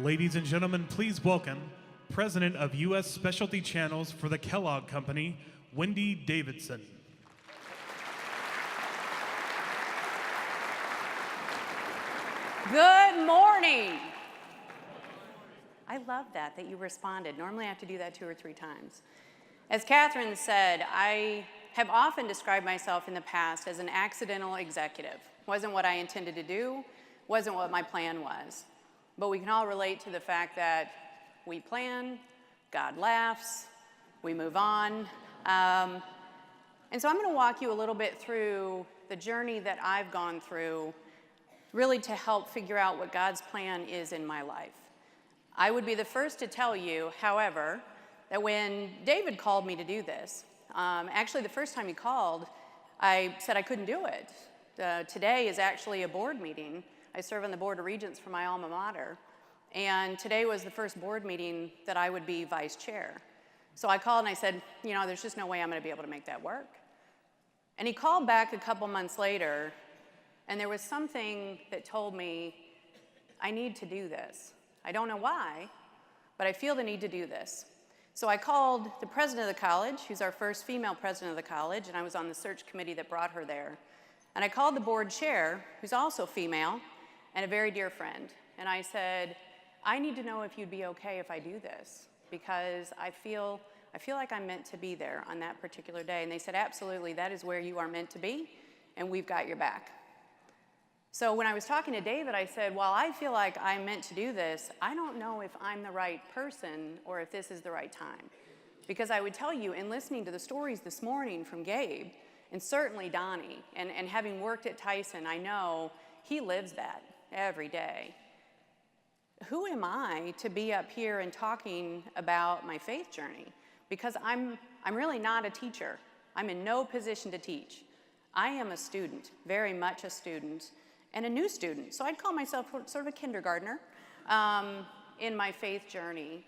Ladies and gentlemen, please welcome President of U.S. Specialty Channels for the Kellogg Company, Wendy Davidson. Good morning. I love that you responded. Normally I have to do that 2 or 3 times. As Catherine said, I have often described myself in the past as an accidental executive. Wasn't what I intended to do, wasn't what my plan was. But we can all relate to the fact that we plan, God laughs, we move on. And so I'm going to walk you a little bit through the journey that I've gone through, really to help figure out what God's plan is in my life. I would be the first to tell you, however, that when David called me to do this, actually the first time he called, I said I couldn't do it. Today is actually a board meeting. I serve on the Board of Regents for my alma mater, and today was the first board meeting that I would be vice chair. So I called and I said, there's just no way I'm going to be able to make that work. And he called back a couple months later, and there was something that told me, I need to do this. I don't know why, but I feel the need to do this. So I called the president of the college, who's our first female president of the college, and I was on the search committee that brought her there. And I called the board chair, who's also female, and a very dear friend. And I said, I need to know if you'd be okay if I do this, because I feel like I'm meant to be there on that particular day. And they said, absolutely, that is where you are meant to be, and we've got your back. So when I was talking to David, I said, while I feel like I'm meant to do this, I don't know if I'm the right person or if this is the right time. Because I would tell you, in listening to the stories this morning from Gabe, and certainly Donnie, and having worked at Tyson, I know he lives that every day. Who am I to be up here and talking about my faith journey? Because I'm really not a teacher. I'm in no position to teach. I am a student, very much a student, and a new student. So I'd call myself sort of a kindergartner in my faith journey.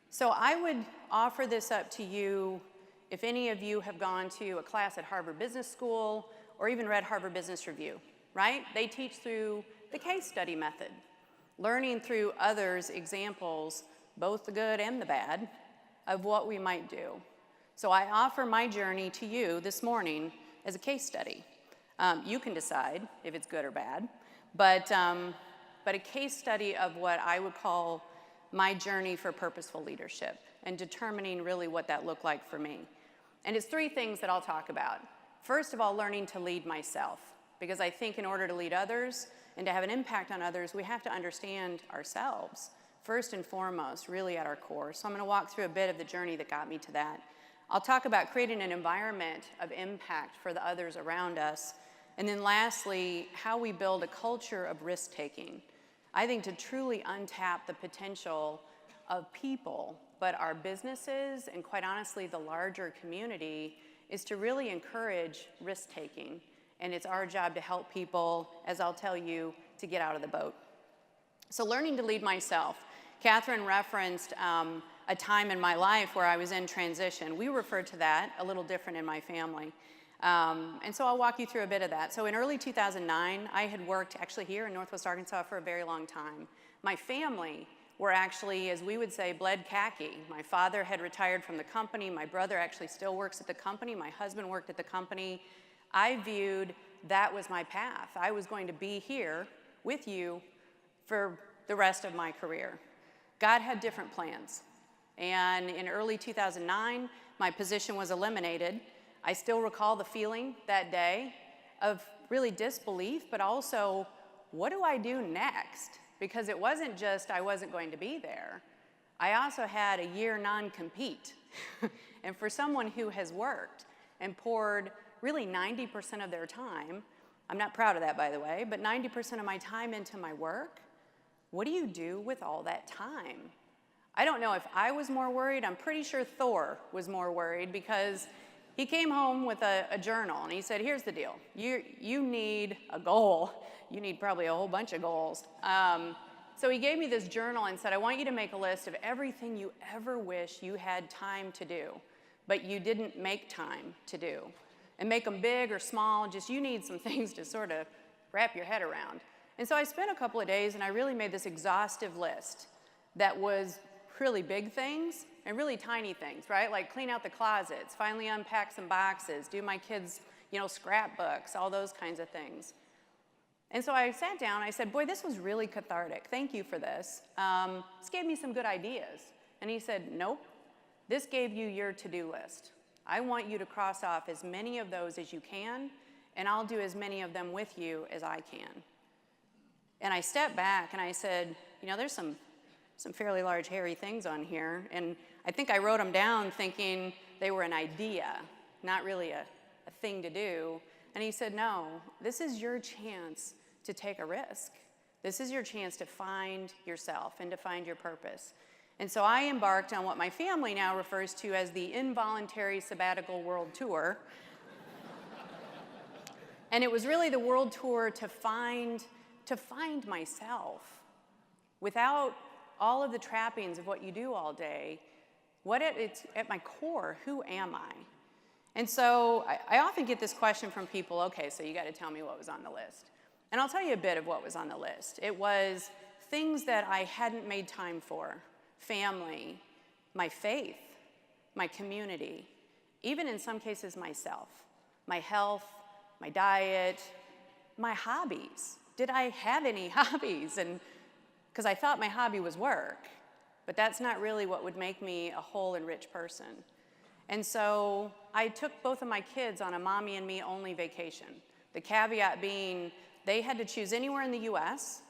So I would offer this up to you if any of you have gone to a class at Harvard Business School or even read Harvard Business Review, right? They teach through the case study method, learning through others' examples, both the good and the bad, of what we might do. So I offer my journey to you this morning as a case study. You can decide if it's good or bad, but a case study of what I would call my journey for purposeful leadership and determining really what that looked like for me. And it's 3 things that I'll talk about. First of all, learning to lead myself, because I think in order to lead others and to have an impact on others, we have to understand ourselves, first and foremost, really at our core. So I'm going to walk through a bit of the journey that got me to that. I'll talk about creating an environment of impact for the others around us. And then lastly, how we build a culture of risk-taking. I think to truly untap the potential of people, but our businesses, and quite honestly, the larger community, is to really encourage risk-taking. And it's our job to help people, as I'll tell you, to get out of the boat. So learning to lead myself. Catherine referenced a time in my life where I was in transition. We refer to that a little different in my family. And so I'll walk you through a bit of that. So in early 2009, I had worked actually here in Northwest Arkansas for a very long time. My family were actually, as we would say, bled khaki. My father had retired from the company. My brother actually still works at the company. My husband worked at the company. I viewed that was my path. I was going to be here with you for the rest of my career. God had different plans. And in early 2009, my position was eliminated. I still recall the feeling that day of really disbelief, but also, what do I do next? Because it wasn't just I wasn't going to be there. I also had a year non-compete. And for someone who has worked and poured really 90% of their time, I'm not proud of that, by the way, but 90% of my time into my work, what do you do with all that time? I don't know if I was more worried. I'm pretty sure Thor was more worried, because he came home with a journal, and he said, here's the deal. You need a goal. You need probably a whole bunch of goals. So he gave me this journal and said, I want you to make a list of everything you ever wish you had time to do, but you didn't make time to do. And make them big or small, just you need some things to sort of wrap your head around. And so I spent a couple of days, and I really made this exhaustive list that was really big things and really tiny things, right? Like clean out the closets, finally unpack some boxes, do my kids', scrapbooks, all those kinds of things. And so I sat down, I said, boy, this was really cathartic. Thank you for this. This gave me some good ideas. And he said, nope, this gave you your to-do list. I want you to cross off as many of those as you can, and I'll do as many of them with you as I can. And I stepped back and I said, there's some fairly large, hairy things on here. And I think I wrote them down thinking they were an idea, not really a thing to do. And he said, no, this is your chance to take a risk. This is your chance to find yourself and to find your purpose. And so I embarked on what my family now refers to as the involuntary sabbatical world tour. And it was really the world tour to find myself without all of the trappings of what you do all day. It's at my core, who am I? And so I often get this question from people, okay, so you got to tell me what was on the list. And I'll tell you a bit of what was on the list. It was things that I hadn't made time for: family, my faith, my community, even in some cases myself, my health, my diet, my hobbies. Did I have any hobbies? And because I thought my hobby was work, but that's not really what would make me a whole and rich person. And so I took both of my kids on a mommy and me only vacation. The caveat being they had to choose anywhere in the US,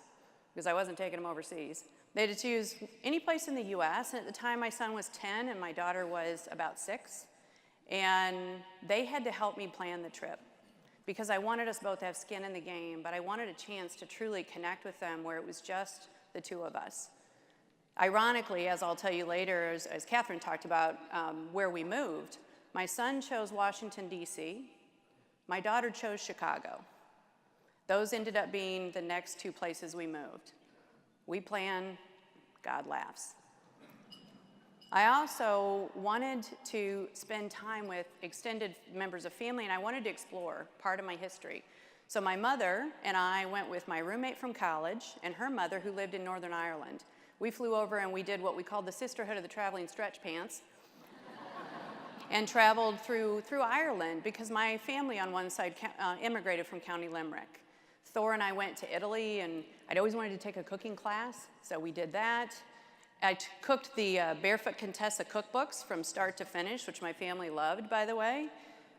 because I wasn't taking them overseas. They had to choose any place in the US, and at the time my son was 10 and my daughter was about 6. And they had to help me plan the trip because I wanted us both to have skin in the game, but I wanted a chance to truly connect with them where it was just the two of us. Ironically, as I'll tell you later, as Catherine talked about where we moved, my son chose Washington, D.C. My daughter chose Chicago. Those ended up being the next two places we moved. We plan, God laughs. I also wanted to spend time with extended members of family, and I wanted to explore part of my history. So my mother and I went with my roommate from college and her mother, who lived in Northern Ireland. We flew over and we did what we called the Sisterhood of the Traveling Stretch Pants and traveled through Ireland because my family on one side immigrated from County Limerick. Thor and I went to Italy, and I'd always wanted to take a cooking class, so we did that. I cooked the Barefoot Contessa cookbooks from start to finish, which my family loved, by the way,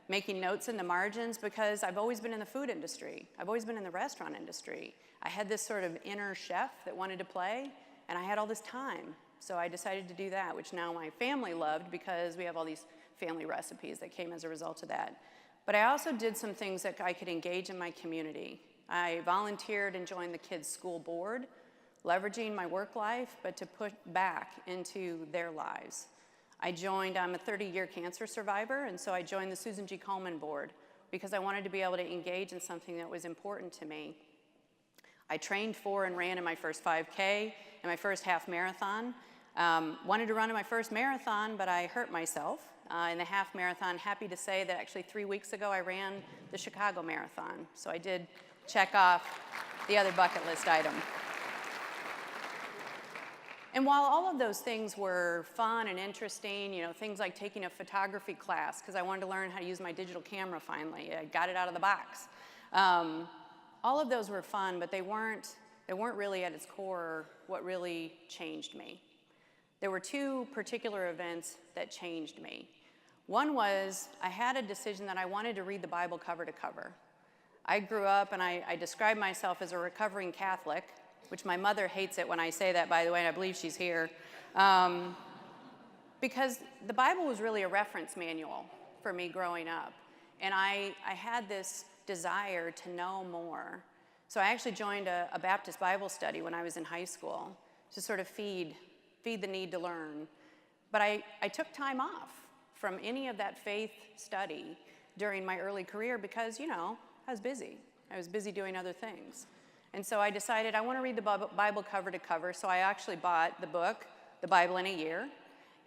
making notes in the margins because I've always been in the food industry. I've always been in the restaurant industry. I had this sort of inner chef that wanted to play, and I had all this time. So I decided to do that, which now my family loved because we have all these family recipes that came as a result of that. But I also did some things that I could engage in my community. I volunteered and joined the kids' school board, leveraging my work life, but to put back into their lives. I'm a 30-year cancer survivor, and so I joined the Susan G. Komen board because I wanted to be able to engage in something that was important to me. I trained for and ran in my first 5K and my first half marathon. Wanted to run in my first marathon, but I hurt myself in the half marathon. Happy to say that actually 3 weeks ago I ran the Chicago Marathon. So I did check off the other bucket list item. And while all of those things were fun and interesting, things like taking a photography class because I wanted to learn how to use my digital camera finally. I got it out of the box. All of those were fun, but they weren't really at its core what really changed me. There were two particular events that changed me. One was I had a decision that I wanted to read the Bible cover to cover. I grew up and I describe myself as a recovering Catholic, which my mother hates it when I say that, by the way, and I believe she's here, because the Bible was really a reference manual for me growing up. And I had this desire to know more. So I actually joined a Baptist Bible study when I was in high school to sort of feed the need to learn. But I took time off from any of that faith study during my early career because, I was busy. I was busy doing other things. And so I decided I want to read the Bible cover to cover, so I actually bought the book, The Bible in a Year,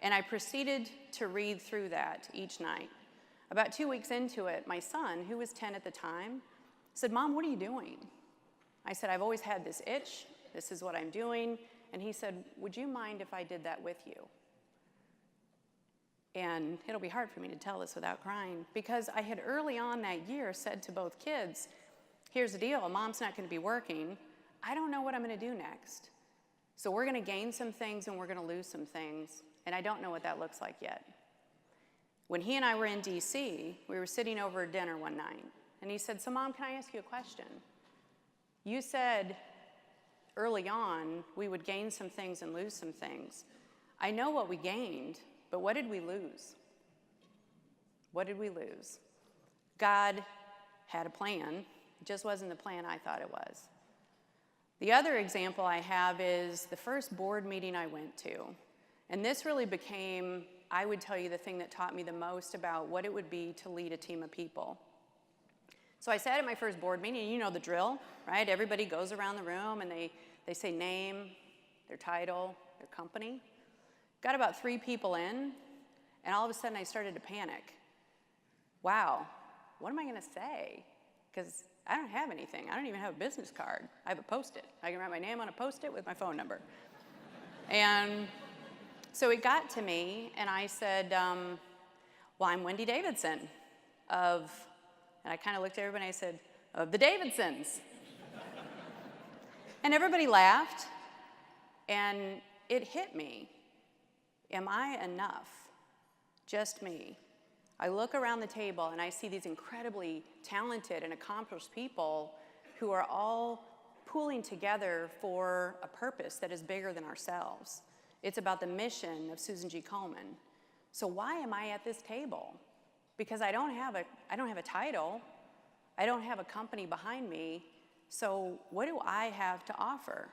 and I proceeded to read through that each night. About 2 weeks into it, my son, who was 10 at the time, said, "Mom, what are you doing?" I said, "I've always had this itch. This is what I'm doing." And he said, would you mind if I did that with you? And it'll be hard for me to tell this without crying, because I had early on that year said to both kids, here's the deal, Mom's not going to be working. I don't know what I'm going to do next. So we're going to gain some things and we're going to lose some things, and I don't know what that looks like yet. When he and I were in D.C., we were sitting over at dinner one night, and he said, so Mom, can I ask you a question? You said early on we would gain some things and lose some things. I know what we gained, but what did we lose? What did we lose? God had a plan. It just wasn't the plan I thought it was. The other example I have is the first board meeting I went to. And this really became, I would tell you, the thing that taught me the most about what it would be to lead a team of people. So I sat at my first board meeting, and you know the drill, right? Everybody goes around the room and they say name, their title, their company. Got about 3 people in, and all of a sudden I started to panic. Wow, what am I going to say? Because I don't have anything. I don't even have a business card. I have a Post-it. I can write my name on a Post-it with my phone number. And so it got to me, and I said, well, I'm Wendy Davidson and I kind of looked at everybody and I said, of the Davidsons. And everybody laughed, and it hit me. Am I enough? Just me. I look around the table and I see these incredibly talented and accomplished people who are all pooling together for a purpose that is bigger than ourselves. It's about the mission of Susan G. Komen. So why am I at this table? Because I don't have a title. I don't have a company behind me. So what do I have to offer?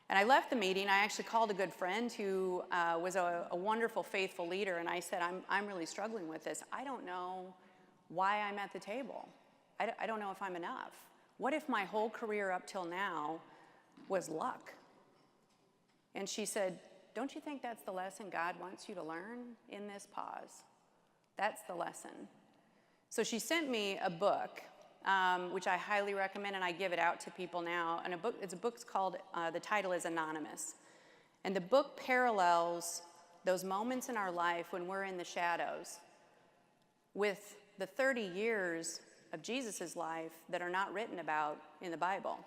And I left the meeting. I actually called a good friend who was a wonderful, faithful leader, and I said, I'm really struggling with this. I don't know why I'm at the table. I don't know if I'm enough. What if my whole career up till now was luck? And she said, don't you think that's the lesson God wants you to learn in this pause? That's the lesson. So she sent me a book, which I highly recommend, and I give it out to people now. And it's a book called, the title is Anonymous. And the book parallels those moments in our life when we're in the shadows with the 30 years of Jesus' life that are not written about in the Bible.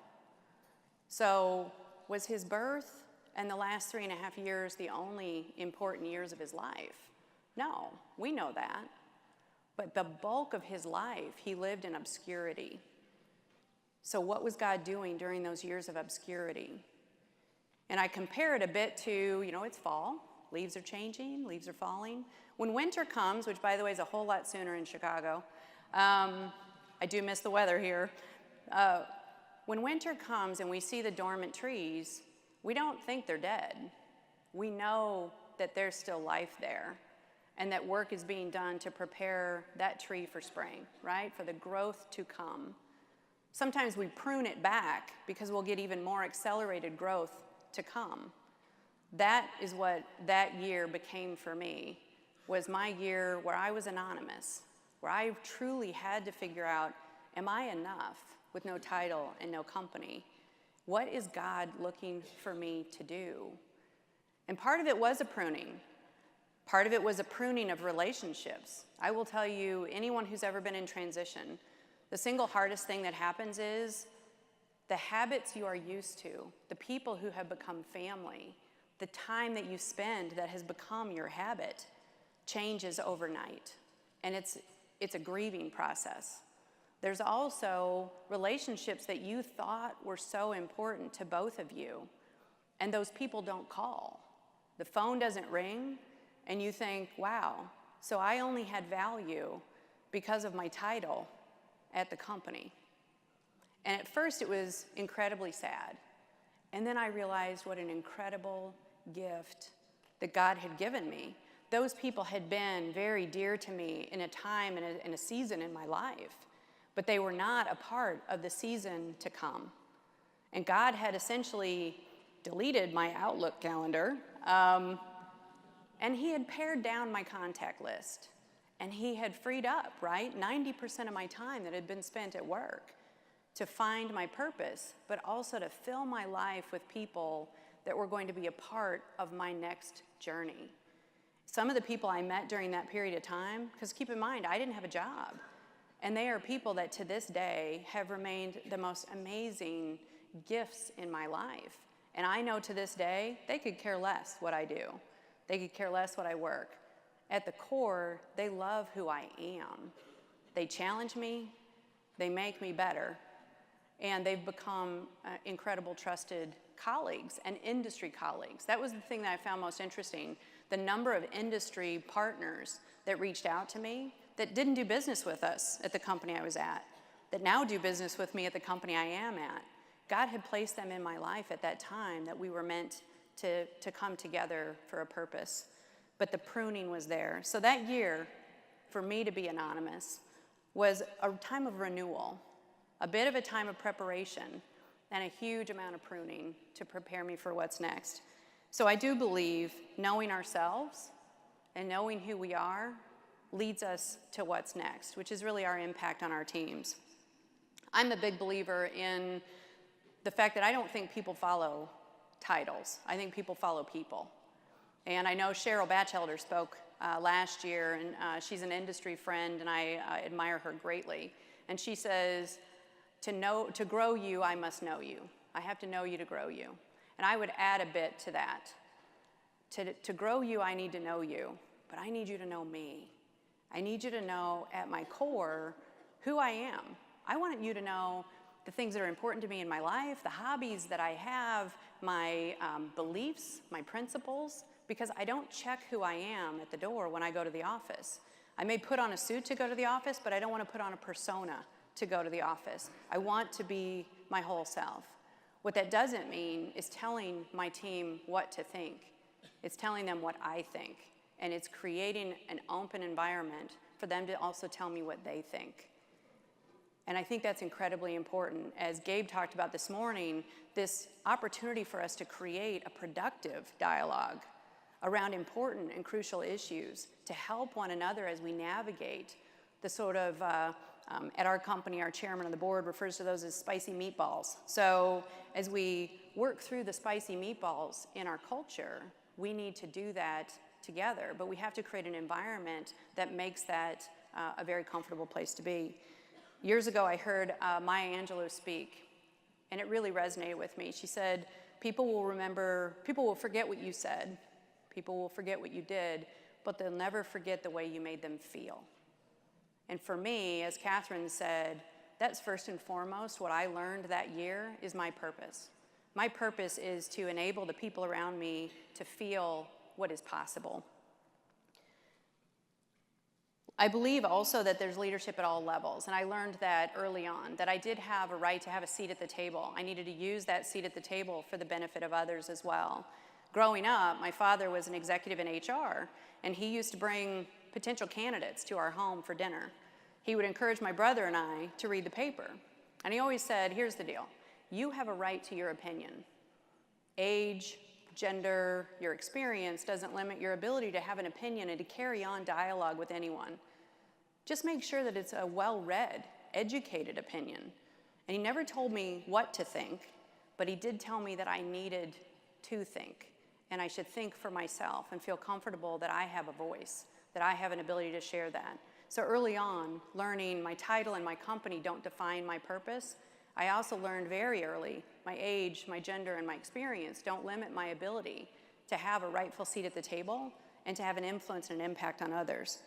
So was his birth and the last 3.5 years the only important years of his life? No, we know that. But the bulk of his life, he lived in obscurity. So what was God doing during those years of obscurity? And I compare it a bit to, it's fall. Leaves are changing, leaves are falling. When winter comes, which by the way is a whole lot sooner in Chicago, I do miss the weather here. When winter comes and we see the dormant trees, we don't think they're dead. We know that there's still life there, and that work is being done to prepare that tree for spring, right? For the growth to come. Sometimes we prune it back because we'll get even more accelerated growth to come. That is what that year became for me, was my year where I was anonymous, where I truly had to figure out, am I enough with no title and no company? What is God looking for me to do? And part of it was a pruning. Part of it was a pruning of relationships. I will tell you, anyone who's ever been in transition, the single hardest thing that happens is the habits you are used to, the people who have become family, the time that you spend that has become your habit changes overnight. And it's a grieving process. There's also relationships that you thought were so important to both of you, and those people don't call. The phone doesn't ring, and you think, wow, so I only had value because of my title at the company. And at first it was incredibly sad. And then I realized what an incredible gift that God had given me. Those people had been very dear to me in a time, in a season in my life, but they were not a part of the season to come. And God had essentially deleted my Outlook calendar, and he had pared down my contact list. And he had freed up, right, 90% of my time that had been spent at work to find my purpose, but also to fill my life with people that were going to be a part of my next journey. Some of the people I met during that period of time, because keep in mind, I didn't have a job. And they are people that to this day have remained the most amazing gifts in my life. And I know to this day, they could care less what I do. They could care less what I work. At the core, they love who I am. They challenge me, they make me better, and they've become incredible trusted colleagues and industry colleagues. That was the thing that I found most interesting. The number of industry partners that reached out to me that didn't do business with us at the company I was at, that now do business with me at the company I am at. God had placed them in my life at that time that we were meant to come together for a purpose. But the pruning was there. So that year, for me to be anonymous, was a time of renewal, a bit of a time of preparation, and a huge amount of pruning to prepare me for what's next. So I do believe knowing ourselves and knowing who we are leads us to what's next, which is really our impact on our teams. I'm a big believer in the fact that I don't think people follow titles. I think people follow people. And I know Cheryl Batchelder spoke last year, and she's an industry friend, and I admire her greatly. And she says, to grow you, I must know you. I have to know you to grow you. And I would add a bit to that. To grow you, I need to know you, but I need you to know me. I need you to know at my core who I am. I want you to know the things that are important to me in my life, the hobbies that I have, my beliefs, my principles, because I don't check who I am at the door when I go to the office. I may put on a suit to go to the office, but I don't want to put on a persona to go to the office. I want to be my whole self. What that doesn't mean is telling my team what to think. It's telling them what I think, and it's creating an open environment for them to also tell me what they think. And I think that's incredibly important. As Gabe talked about this morning, this opportunity for us to create a productive dialogue around important and crucial issues to help one another as we navigate the sort of, at our company, our chairman of the board refers to those as spicy meatballs. So as we work through the spicy meatballs in our culture, we need to do that together, but we have to create an environment that makes that a very comfortable place to be. Years ago, I heard Maya Angelou speak, and it really resonated with me. She said, people will forget what you said, people will forget what you did, but they'll never forget the way you made them feel. And for me, as Catherine said, that's first and foremost what I learned that year is my purpose. My purpose is to enable the people around me to feel what is possible. I believe also that there's leadership at all levels, and I learned that early on, that I did have a right to have a seat at the table. I needed to use that seat at the table for the benefit of others as well. Growing up, my father was an executive in HR, and he used to bring potential candidates to our home for dinner. He would encourage my brother and I to read the paper, and he always said, here's the deal. You have a right to your opinion. Age, gender, your experience doesn't limit your ability to have an opinion and to carry on dialogue with anyone. Just make sure that it's a well-read, educated opinion. And he never told me what to think, but he did tell me that I needed to think, and I should think for myself and feel comfortable that I have a voice, that I have an ability to share that. So early on, learning my title and my company don't define my purpose. I also learned very early, my age, my gender, and my experience don't limit my ability to have a rightful seat at the table and to have an influence and an impact on others.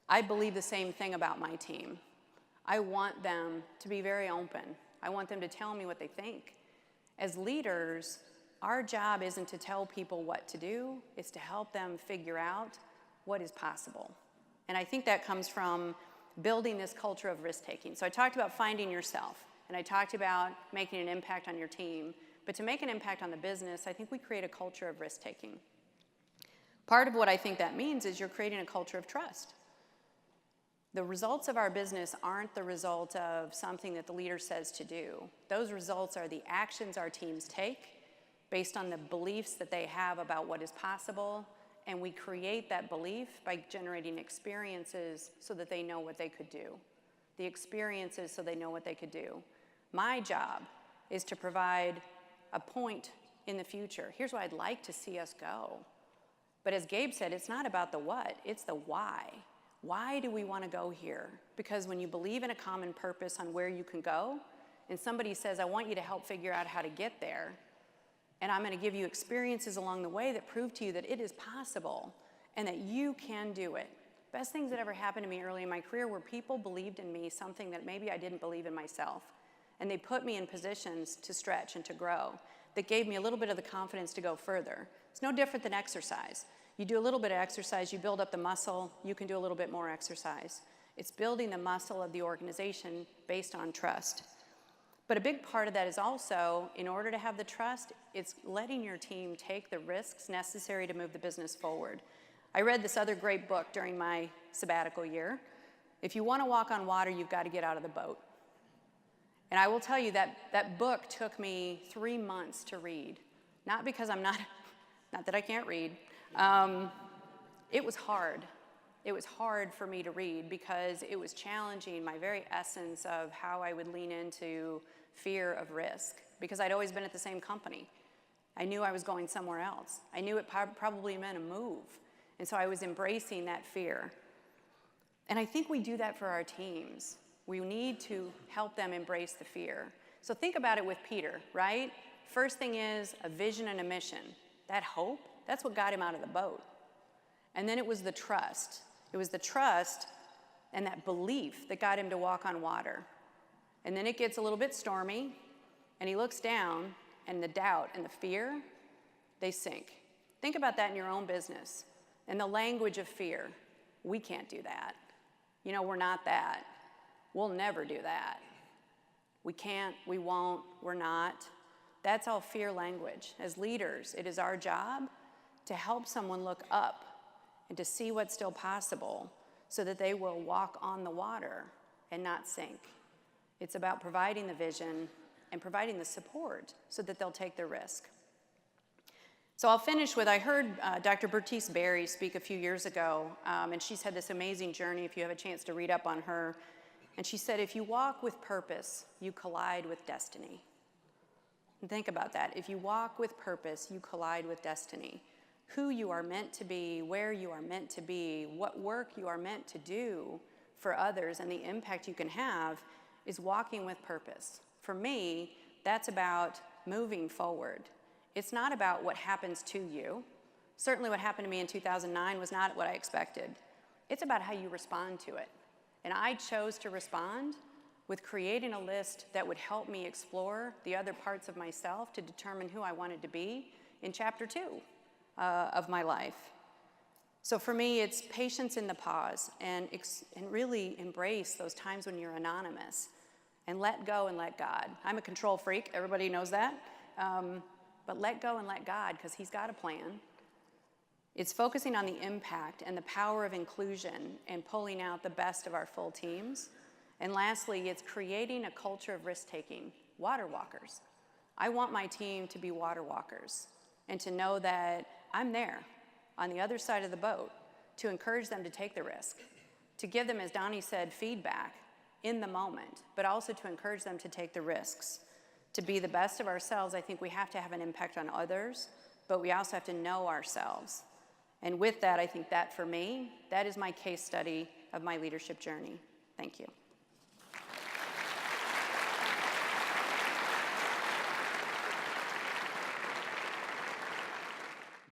I believe the same thing about my team. I want them to be very open. I want them to tell me what they think. As leaders, our job isn't to tell people what to do, it's to help them figure out what is possible. And I think that comes from building this culture of risk-taking. So I talked about finding yourself. And I talked about making an impact on your team. But to make an impact on the business, I think we create a culture of risk-taking. Part of what I think that means is you're creating a culture of trust. The results of our business aren't the result of something that the leader says to do. Those results are the actions our teams take based on the beliefs that they have about what is possible, and we create that belief by generating experiences so that they know what they could do. The experiences so they know what they could do. My job is to provide a point in the future. Here's where I'd like to see us go. But as Gabe said, it's not about the what, it's the why. Why do we want to go here? Because when you believe in a common purpose on where you can go, and somebody says, I want you to help figure out how to get there, and I'm going to give you experiences along the way that prove to you that it is possible and that you can do it. Best things that ever happened to me early in my career were people believed in me something that maybe I didn't believe in myself. And they put me in positions to stretch and to grow that gave me a little bit of the confidence to go further. It's no different than exercise. You do a little bit of exercise, you build up the muscle, you can do a little bit more exercise. It's building the muscle of the organization based on trust. But a big part of that is also, in order to have the trust, it's letting your team take the risks necessary to move the business forward. I read this other great book during my sabbatical year. If you want to walk on water, you've got to get out of the boat. And I will tell you that book took me 3 months to read. Not because not that I can't read. It was hard. It was hard for me to read because it was challenging my very essence of how I would lean into fear of risk, because I'd always been at the same company. I knew I was going somewhere else. I knew it probably meant a move. And so I was embracing that fear. And I think we do that for our teams. We need to help them embrace the fear. So think about it with Peter, right? First thing is a vision and a mission. That hope, that's what got him out of the boat. And then it was the trust. It was the trust and that belief that got him to walk on water. And then it gets a little bit stormy, and he looks down, and the doubt and the fear, they sink. Think about that in your own business. And the language of fear, we can't do that. You know, we're not that. We'll never do that. We can't, we won't, we're not. That's all fear language. As leaders, it is our job to help someone look up and to see what's still possible so that they will walk on the water and not sink. It's about providing the vision and providing the support so that they'll take the risk. So I'll finish with, I heard Dr. Bertice Berry speak a few years ago, and she's had this amazing journey if you have a chance to read up on her. And she said, if you walk with purpose, you collide with destiny. And think about that. If you walk with purpose, you collide with destiny. Who you are meant to be, where you are meant to be, what work you are meant to do for others, and the impact you can have is walking with purpose. For me, that's about moving forward. It's not about what happens to you. Certainly what happened to me in 2009 was not what I expected. It's about how you respond to it. And I chose to respond with creating a list that would help me explore the other parts of myself to determine who I wanted to be in chapter 2 of my life. So for me, it's patience in the pause and really embrace those times when you're anonymous and let go and let God. I'm a control freak, everybody knows that. But let go and let God, because He's got a plan. It's focusing on the impact and the power of inclusion and pulling out the best of our full teams. And lastly, it's creating a culture of risk-taking, water walkers. I want my team to be water walkers and to know that I'm there on the other side of the boat to encourage them to take the risk, to give them, as Donnie said, feedback in the moment, but also to encourage them to take the risks. To be the best of ourselves, I think we have to have an impact on others, but we also have to know ourselves. And with that, I think that for me, that is my case study of my leadership journey. Thank you.